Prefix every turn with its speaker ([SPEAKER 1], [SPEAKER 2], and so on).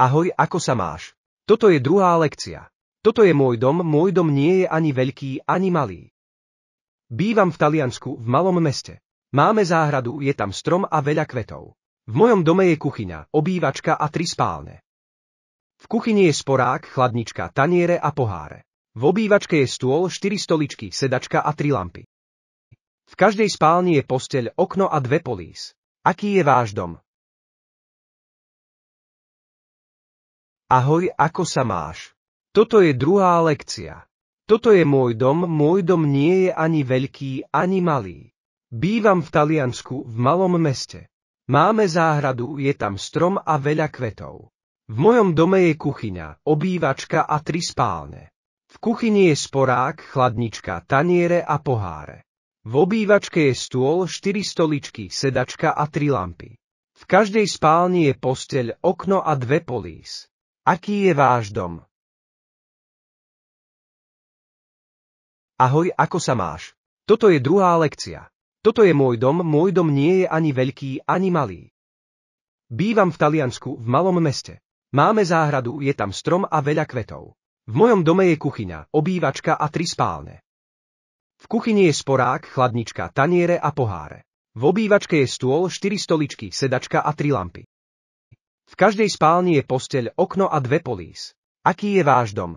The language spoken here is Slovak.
[SPEAKER 1] Ahoj, ako sa máš? Toto je druhá lekcia. Toto je môj dom nie je ani veľký, ani malý. Bývam v Taliansku, v malom meste. Máme záhradu, je tam strom a veľa kvetov. V mojom dome je kuchyňa, obývačka a 3 spálne. V kuchyni je sporák, chladnička, taniere a poháre. V obývačke je stôl, 4 stoličky, sedačka a 3 lampy. V každej spálni je posteľ, okno a 2 polís. Aký je váš dom? Ahoj, ako sa máš? Toto je druhá lekcia. Toto je môj dom nie je ani veľký, ani malý. Bývam v Taliansku, v malom meste. Máme záhradu, je tam strom a veľa kvetov. V mojom dome je kuchyňa, obývačka a 3 spálne. V kuchyni je sporák, chladnička, taniere a poháre. V obývačke je stôl, 4 stoličky, sedačka a 3 lampy. V každej spálni je posteľ, okno a 2 polís. Aký je váš dom? Ahoj, ako sa máš? Toto je druhá lekcia. Toto je môj dom nie je ani veľký, ani malý. Bývam v Taliansku, v malom meste. Máme záhradu, je tam strom a veľa kvetov. V mojom dome je kuchyňa, obývačka a 3 spálne. V kuchyni je sporák, chladnička, taniere a poháre. V obývačke je stôl, 4 stoličky, sedačka a 3 lampy. V každej spálni je posteľ, okno a 2 polís. Aký je váš dom?